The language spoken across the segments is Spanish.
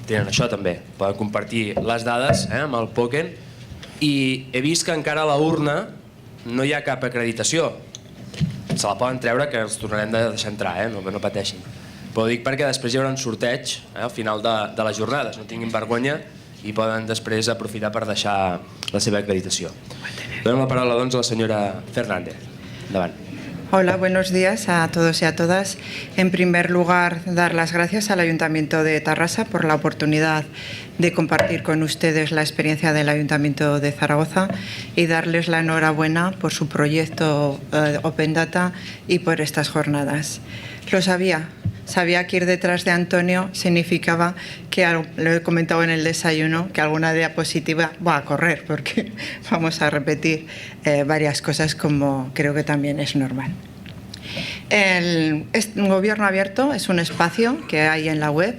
tenen això també, poden compartir les dades amb el Poken, i he vist que encara a la urna no hi ha cap acreditació. Se la poden treure, que els tornarem de deixar entrar, no pateixin. Però ho dic perquè després hi haurà un sorteig al final de les jornades, no tinguin vergonya i poden després aprofitar per deixar la seva acreditació. Donem la paraula doncs a la senyora Fernández. Endavant. Hola, buenos días a todos y a todas. En primer lugar, dar las gracias al Ayuntamiento de Tarrasa por la oportunidad de compartir con ustedes la experiencia del Ayuntamiento de Zaragoza y darles la enhorabuena por su proyecto Open Data y por estas jornadas. Lo sabía que ir detrás de Antonio significaba que, lo he comentado en el desayuno, que alguna diapositiva va a correr, porque vamos a repetir varias cosas como creo que también es normal. El Gobierno Abierto es un espacio que hay en la web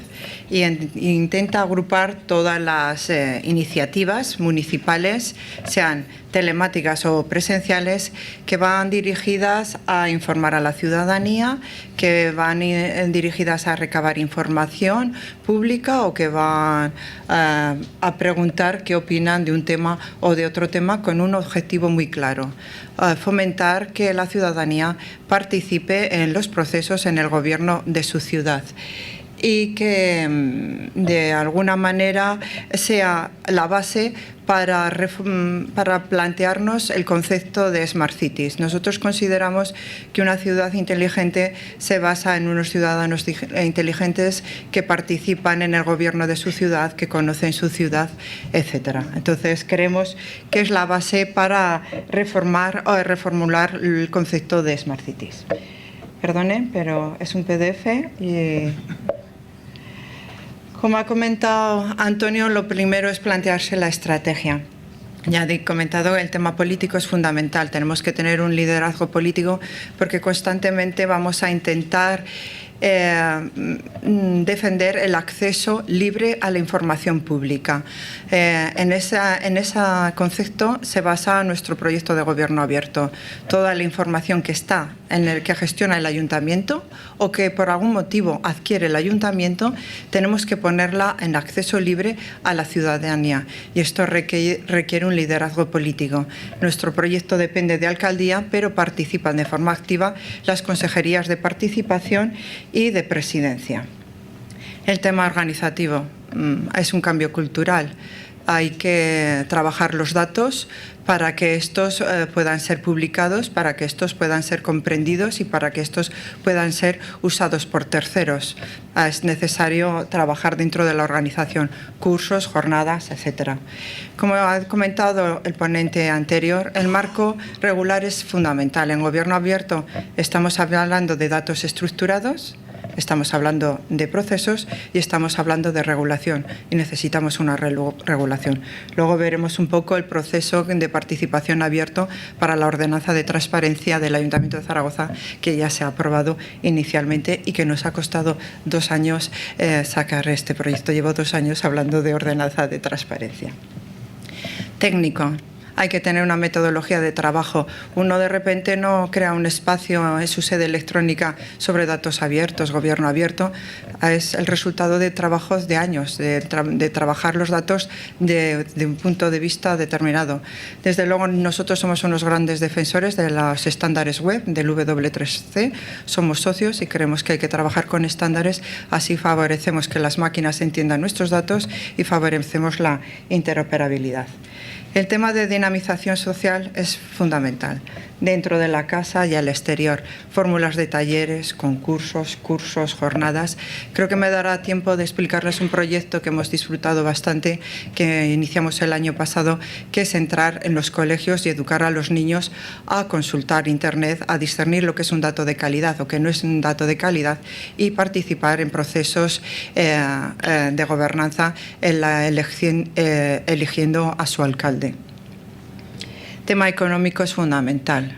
y intenta agrupar todas las iniciativas municipales, sean telemáticas o presenciales, que van dirigidas a informar a la ciudadanía, que van dirigidas a recabar información pública o que van a preguntar qué opinan de un tema o de otro tema con un objetivo muy claro: fomentar que la ciudadanía participe en los procesos en el gobierno de su ciudad y que de alguna manera sea la base para plantearnos el concepto de Smart Cities. Nosotros consideramos que una ciudad inteligente se basa en unos ciudadanos inteligentes que participan en el gobierno de su ciudad, que conocen su ciudad, etc. Entonces creemos que es la base para reformar o reformular el concepto de Smart Cities. Perdone, pero es un PDF y... Como ha comentado Antonio, lo primero es plantearse la estrategia. Ya he comentado, el tema político es fundamental. Tenemos que tener un liderazgo político porque constantemente vamos a intentar defender el acceso libre a la información pública. En ese concepto se basa nuestro proyecto de gobierno abierto. Toda la información que está en el que gestiona el ayuntamiento o que por algún motivo adquiere el ayuntamiento, tenemos que ponerla en acceso libre a la ciudadanía, y esto requiere un liderazgo político. Nuestro proyecto depende de alcaldía, pero participan de forma activa las consejerías de participación y de presidencia. El tema organizativo es un cambio cultural. Hay que trabajar los datos para que estos puedan ser publicados, para que estos puedan ser comprendidos y para que estos puedan ser usados por terceros. Es necesario trabajar dentro de la organización, cursos, jornadas, etc. Como ha comentado el ponente anterior, el marco regular es fundamental. En Gobierno Abierto estamos hablando de datos estructurados, estamos hablando de procesos y estamos hablando de regulación, y necesitamos una regulación. Luego veremos un poco el proceso de participación abierto para la ordenanza de transparencia del Ayuntamiento de Zaragoza, que ya se ha aprobado inicialmente y que nos ha costado 2 años sacar este proyecto. Llevo 2 años hablando de ordenanza de transparencia. Técnico. Hay que tener una metodología de trabajo. Uno de repente no crea un espacio en su sede electrónica sobre datos abiertos, gobierno abierto. Es el resultado de trabajos de años, de trabajar los datos de un punto de vista determinado. Desde luego, nosotros somos unos grandes defensores de los estándares web, del W3C. Somos socios y creemos que hay que trabajar con estándares. Así favorecemos que las máquinas entiendan nuestros datos y favorecemos la interoperabilidad. El tema de dinamización social es fundamental, dentro de la casa y al exterior. Fórmulas de talleres, concursos, cursos, jornadas. Creo que me dará tiempo de explicarles un proyecto que hemos disfrutado bastante, que iniciamos el año pasado, que es entrar en los colegios y educar a los niños a consultar Internet, a discernir lo que es un dato de calidad o que no es un dato de calidad, y participar en procesos de gobernanza en la eligiendo a su alcalde. Tema económico es fundamental.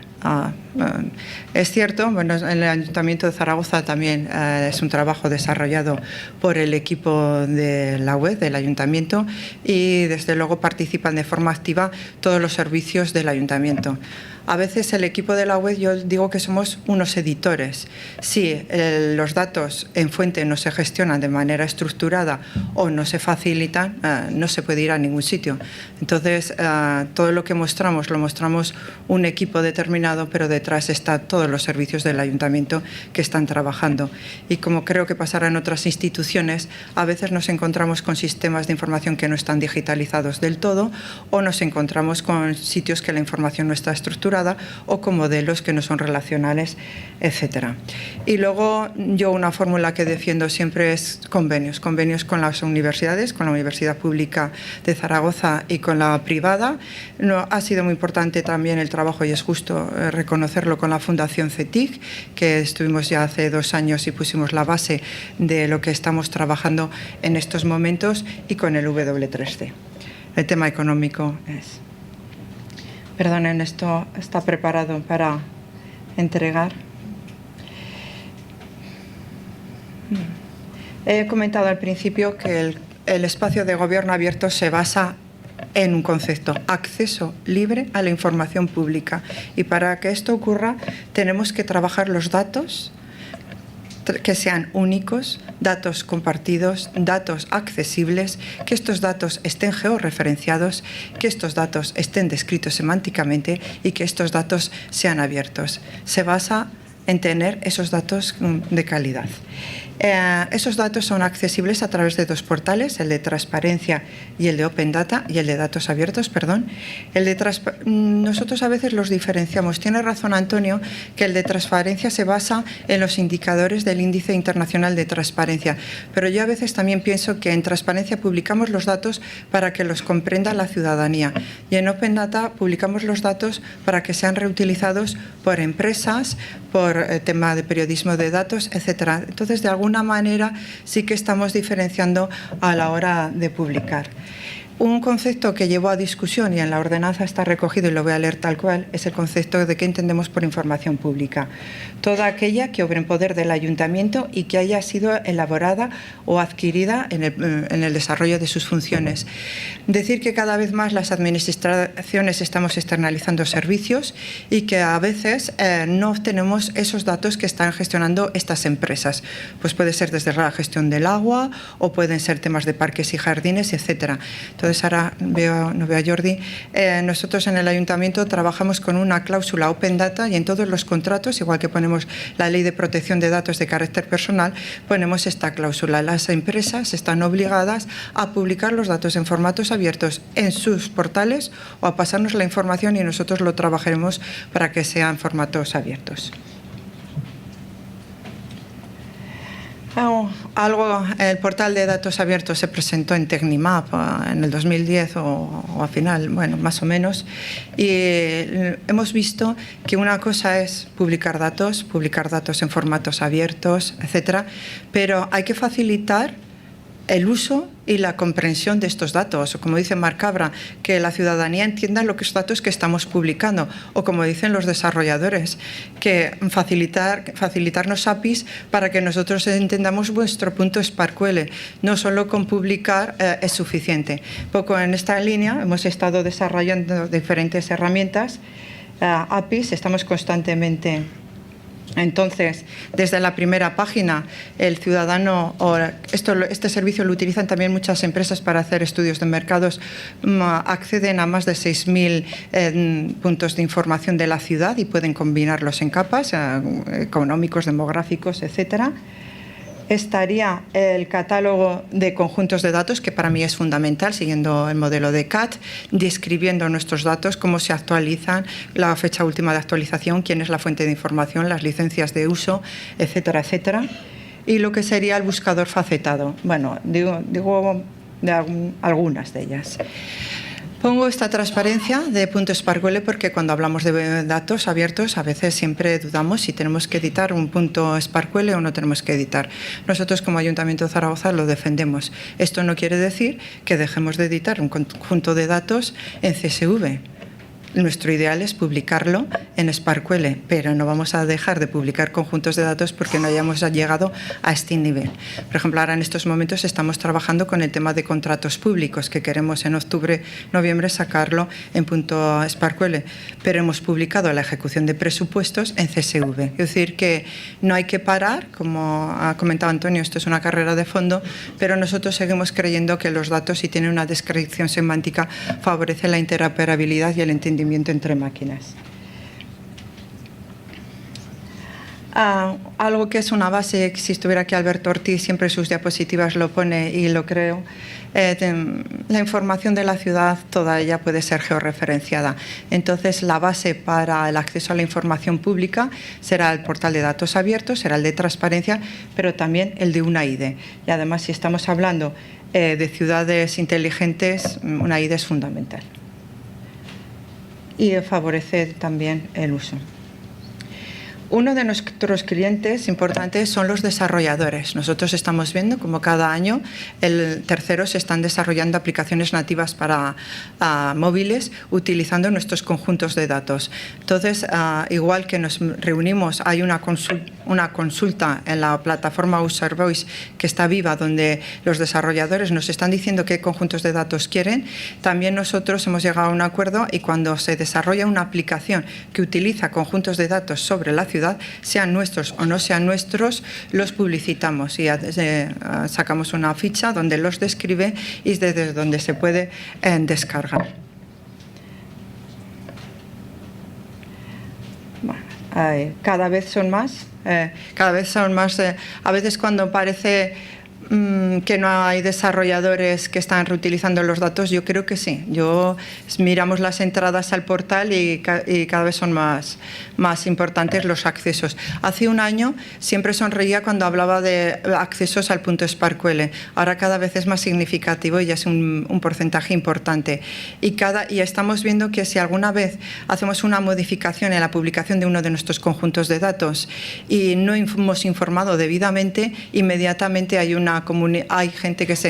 Es cierto, bueno, en el Ayuntamiento de Zaragoza también es un trabajo desarrollado por el equipo de la web del Ayuntamiento, y desde luego participan de forma activa todos los servicios del Ayuntamiento. A veces el equipo de la web, yo digo que somos unos editores. Si los datos en fuente no se gestionan de manera estructurada o no se facilitan, no se puede ir a ningún sitio. Entonces, todo lo que mostramos, lo mostramos un equipo determinado, pero detrás están todos los servicios del ayuntamiento que están trabajando. Y como creo que pasará en otras instituciones, a veces nos encontramos con sistemas de información que no están digitalizados del todo, o nos encontramos con sitios que la información no está estructurada, o con modelos que no son relacionales, etc. Y luego yo una fórmula que defiendo siempre es convenios con las universidades, con la Universidad Pública de Zaragoza y con la privada. Ha sido muy importante también el trabajo, y es justo reconocerlo, con la Fundación CETIC, que estuvimos ya hace 2 años y pusimos la base de lo que estamos trabajando en estos momentos, y con el W3C. El tema económico es... Perdonen, esto está preparado para entregar. He comentado al principio que el espacio de gobierno abierto se basa en un concepto: acceso libre a la información pública. Y para que esto ocurra, tenemos que trabajar los datos que sean únicos, datos compartidos, datos accesibles, que estos datos estén georreferenciados, que estos datos estén descritos semánticamente y que estos datos sean abiertos. Se basa en tener esos datos de calidad. Esos datos son accesibles a través de 2 portales, el de transparencia y el de Open Data, y el de datos abiertos, perdón. Nosotros a veces los diferenciamos. Tiene razón Antonio que el de transparencia se basa en los indicadores del Índice Internacional de Transparencia, pero yo a veces también pienso que en transparencia publicamos los datos para que los comprenda la ciudadanía, y en Open Data publicamos los datos para que sean reutilizados por empresas, por tema de periodismo de datos, etc. Entonces, de alguna manera sí que estamos diferenciando a la hora de publicar. Un concepto que llevo a discusión, y en la ordenanza está recogido y lo voy a leer tal cual, es el concepto de qué entendemos por información pública. Toda aquella que obre en poder del ayuntamiento y que haya sido elaborada o adquirida en el desarrollo de sus funciones. Decir que cada vez más las administraciones estamos externalizando servicios y que a veces no obtenemos esos datos que están gestionando estas empresas. Pues puede ser desde la gestión del agua, o pueden ser temas de parques y jardines, etcétera. Entonces, ahora no veo a Jordi. Nosotros en el ayuntamiento trabajamos con una cláusula Open Data, y en todos los contratos, igual que ponemos la Ley de Protección de Datos de carácter personal, ponemos esta cláusula. Las empresas están obligadas a publicar los datos en formatos abiertos en sus portales, o a pasarnos la información y nosotros lo trabajaremos para que sean formatos abiertos. El portal de datos abiertos se presentó en Tecnimap en el 2010 o al final, bueno, más o menos, y hemos visto que una cosa es publicar datos en formatos abiertos, etcétera, pero hay que facilitar el uso y la comprensión de estos datos, o como dice Marc Cabra, que la ciudadanía entienda los datos que estamos publicando, o como dicen los desarrolladores, que facilitarnos APIs para que nosotros entendamos vuestro punto SparkQL. No solo con publicar es suficiente. Poco en esta línea hemos estado desarrollando diferentes herramientas, APIs, estamos constantemente. Entonces, desde la primera página, el ciudadano, este servicio lo utilizan también muchas empresas para hacer estudios de mercados, acceden a más de 6.000 puntos de información de la ciudad y pueden combinarlos en capas, económicos, demográficos, etcétera. Estaría el catálogo de conjuntos de datos, que para mí es fundamental, siguiendo el modelo de CAT, describiendo nuestros datos, cómo se actualizan, la fecha última de actualización, quién es la fuente de información, las licencias de uso, etcétera, etcétera. Y lo que sería el buscador facetado. Bueno, digo de algunas de ellas. Pongo esta transparencia de .SparkQL porque cuando hablamos de datos abiertos a veces siempre dudamos si tenemos que editar un .SparkQL o no tenemos que editar. Nosotros como Ayuntamiento de Zaragoza lo defendemos. Esto no quiere decir que dejemos de editar un conjunto de datos en CSV. Nuestro ideal es publicarlo en SparkQuelle, pero no vamos a dejar de publicar conjuntos de datos porque no hayamos llegado a este nivel. Por ejemplo, ahora en estos momentos estamos trabajando con el tema de contratos públicos, que queremos en octubre, noviembre sacarlo en punto SparkQuelle, pero hemos publicado la ejecución de presupuestos en CSV. Es decir, que no hay que parar, como ha comentado Antonio, esto es una carrera de fondo, pero nosotros seguimos creyendo que los datos, si tienen una descripción semántica, favorece la interoperabilidad y el entendimiento entre máquinas. Algo que es una base, si estuviera aquí Alberto Ortiz, siempre sus diapositivas lo pone y lo creo, la información de la ciudad, toda ella puede ser georreferenciada. Entonces, la base para el acceso a la información pública será el portal de datos abiertos, será el de transparencia, pero también el de una IDE. Y además, si estamos hablando de ciudades inteligentes, una IDE es fundamental. Y favorece también el uso. Uno de nuestros clientes importantes son los desarrolladores. Nosotros estamos viendo como cada año terceros están desarrollando aplicaciones nativas para móviles utilizando nuestros conjuntos de datos. Entonces, igual que nos reunimos, hay una consulta en la plataforma User Voice que está viva, donde los desarrolladores nos están diciendo qué conjuntos de datos quieren. También nosotros hemos llegado a un acuerdo y cuando se desarrolla una aplicación que utiliza conjuntos de datos sobre la ciudad, sean nuestros o no sean nuestros, los publicitamos y sacamos una ficha donde los describe y desde donde se puede descargar. Bueno, cada vez son más. A veces cuando parece que no hay desarrolladores que están reutilizando los datos, yo creo que sí. Miramos las entradas al portal y cada vez son más importantes los accesos. Hace un año siempre sonreía cuando hablaba de accesos al punto SparkQuelle. Ahora cada vez es más significativo y ya es un porcentaje importante. Y estamos viendo que si alguna vez hacemos una modificación en la publicación de uno de nuestros conjuntos de datos y no hemos informado debidamente, inmediatamente hay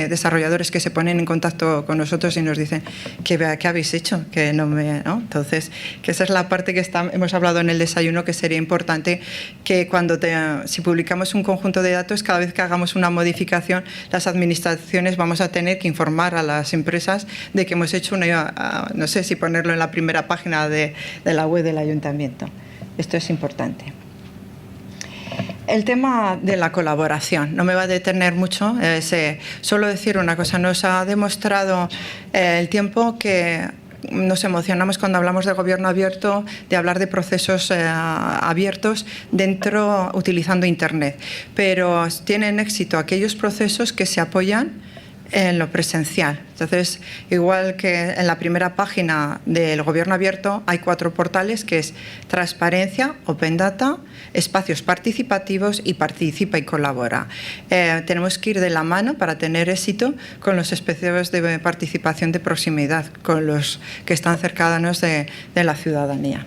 desarrolladores que se ponen en contacto con nosotros y nos dicen ¿qué habéis hecho? ¿No? Entonces, que esa es la parte que hemos hablado en el desayuno, que sería importante que si publicamos un conjunto de datos, cada vez que hagamos una modificación, las administraciones vamos a tener que informar a las empresas de que hemos hecho no sé si ponerlo en la primera página de la web del ayuntamiento. Esto es importante. El tema de la colaboración, no me va a detener mucho, solo decir una cosa, nos ha demostrado el tiempo que nos emocionamos cuando hablamos de gobierno abierto, de hablar de procesos abiertos utilizando Internet, pero tienen éxito aquellos procesos que se apoyan en lo presencial. Entonces, igual que en la primera página del Gobierno Abierto, hay 4 portales, que es Transparencia, Open Data, Espacios Participativos y Participa y Colabora. Tenemos que ir de la mano para tener éxito con los espacios de participación de proximidad, con los que están cercanos de la ciudadanía.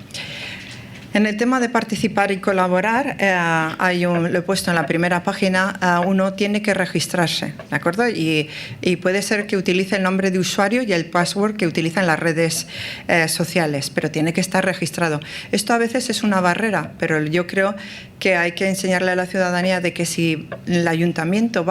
En el tema de participar y colaborar, lo he puesto en la primera página, uno tiene que registrarse, ¿de acuerdo? Y puede ser que utilice el nombre de usuario y el password que utiliza en las redes sociales, pero tiene que estar registrado. Esto a veces es una barrera, pero yo creo que hay que enseñarle a la ciudadanía de que si el ayuntamiento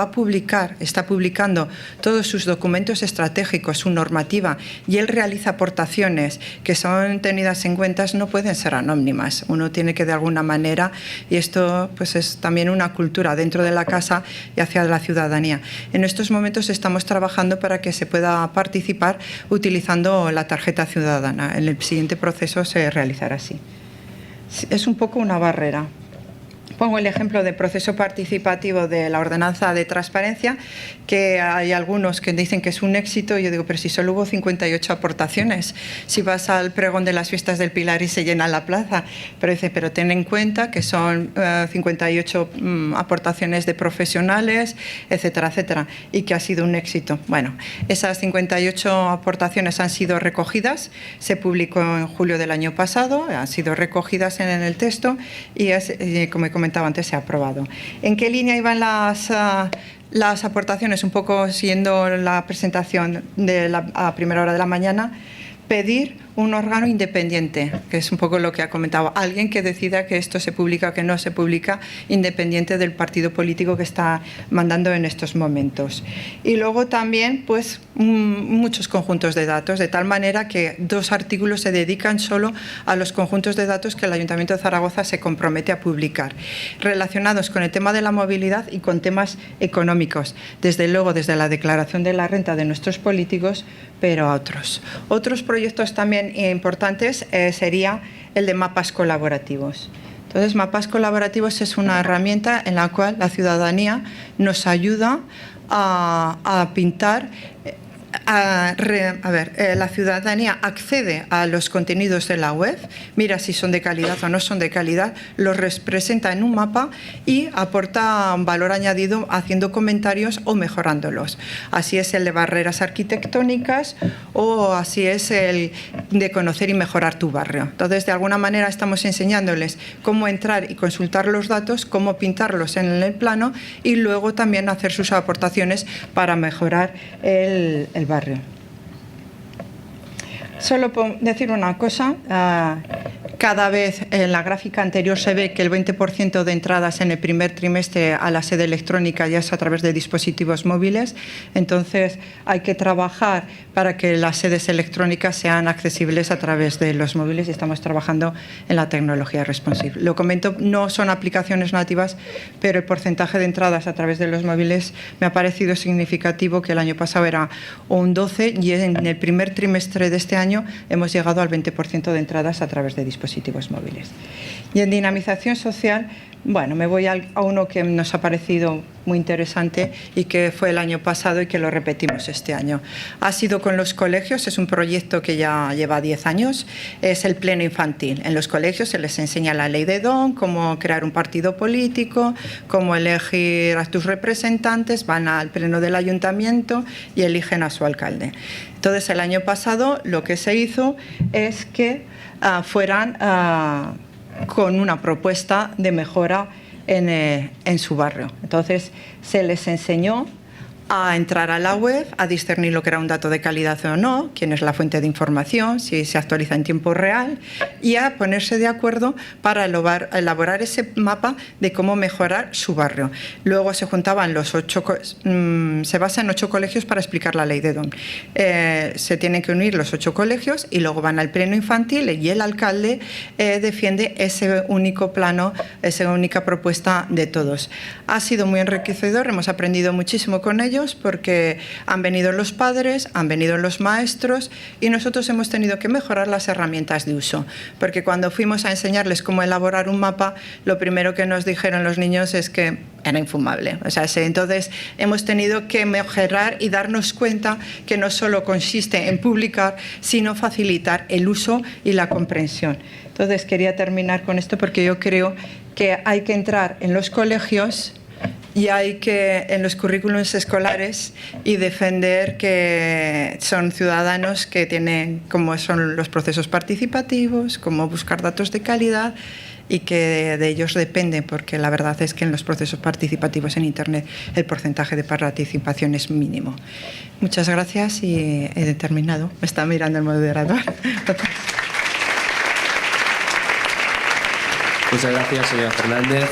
está publicando todos sus documentos estratégicos, su normativa, y él realiza aportaciones que son tenidas en cuenta, no pueden ser anónimas. Uno tiene que de alguna manera, y esto pues es también una cultura dentro de la casa y hacia la ciudadanía. En estos momentos estamos trabajando para que se pueda participar utilizando la tarjeta ciudadana. En el siguiente proceso se realizará así. Es un poco una barrera. Pongo el ejemplo del proceso participativo de la ordenanza de transparencia, que hay algunos que dicen que es un éxito. Yo digo, pero si solo hubo 58 aportaciones, si vas al pregón de las fiestas del Pilar y se llena la plaza, pero dice, pero ten en cuenta que son 58 aportaciones de profesionales, etcétera, etcétera, y que ha sido un éxito. Bueno, esas 58 aportaciones han sido recogidas, se publicó en julio del año pasado, han sido recogidas en el texto y como he comentado antes, se ha aprobado. ¿En qué línea iban las aportaciones? Un poco siguiendo la presentación a primera hora de la mañana, pedir un órgano independiente, que es un poco lo que ha comentado, alguien que decida que esto se publica o que no se publica, independiente del partido político que está mandando en estos momentos. Y luego también pues muchos conjuntos de datos, de tal manera que 2 artículos se dedican solo a los conjuntos de datos que el Ayuntamiento de Zaragoza se compromete a publicar, relacionados con el tema de la movilidad y con temas económicos, desde luego desde la declaración de la renta de nuestros políticos, pero a otros. Otros proyectos también importantes sería el de mapas colaborativos. Entonces, mapas colaborativos es una herramienta en la cual la ciudadanía nos ayuda a pintar. La ciudadanía accede a los contenidos de la web, mira si son de calidad o no son de calidad, los representa en un mapa y aporta un valor añadido haciendo comentarios o mejorándolos. Así es el de barreras arquitectónicas o así es el de conocer y mejorar tu barrio. Entonces, de alguna manera estamos enseñándoles cómo entrar y consultar los datos, cómo pintarlos en el plano y luego también hacer sus aportaciones para mejorar el barrio. Solo por decir una cosa, cada vez en la gráfica anterior se ve que el 20% de entradas en el primer trimestre a la sede electrónica ya es a través de dispositivos móviles, entonces hay que trabajar para que las sedes electrónicas sean accesibles a través de los móviles y estamos trabajando en la tecnología responsive. Lo comento, no son aplicaciones nativas, pero el porcentaje de entradas a través de los móviles me ha parecido significativo, que el año pasado era un 12 y en el primer trimestre de este año hemos llegado al 20% de entradas a través de dispositivos móviles. Y en dinamización social, bueno, me voy a uno que nos ha parecido muy interesante y que fue el año pasado y que lo repetimos este año. Ha sido con los colegios, es un proyecto que ya lleva 10 años, es el pleno infantil. En los colegios se les enseña la ley de Don, cómo crear un partido político, cómo elegir a tus representantes, van al pleno del ayuntamiento y eligen a su alcalde. Entonces, el año pasado lo que se hizo es que fueran con una propuesta de mejora en su barrio. Entonces, se les enseñó a entrar a la web, a discernir lo que era un dato de calidad o no, quién es la fuente de información, si se actualiza en tiempo real, y a ponerse de acuerdo para elaborar ese mapa de cómo mejorar su barrio. Luego se juntaban se basa en 8 colegios para explicar la ley de Don. Se tienen que unir los 8 colegios y luego van al pleno infantil y el alcalde defiende ese único plano, esa única propuesta de todos. Ha sido muy enriquecedor, hemos aprendido muchísimo con ellos, porque han venido los padres, han venido los maestros y nosotros hemos tenido que mejorar las herramientas de uso, porque cuando fuimos a enseñarles cómo elaborar un mapa, lo primero que nos dijeron los niños es que era infumable. O sea, entonces hemos tenido que mejorar y darnos cuenta que no solo consiste en publicar, sino facilitar el uso y la comprensión. Entonces quería terminar con esto porque yo creo que hay que entrar en los colegios y hay que, en los currículums escolares, y defender que son ciudadanos que tienen, cómo son los procesos participativos, cómo buscar datos de calidad y que de ellos depende, porque la verdad es que en los procesos participativos en Internet el porcentaje de participación es mínimo. Muchas gracias y he terminado. Me está mirando el moderador. Muchas gracias, señora Fernández.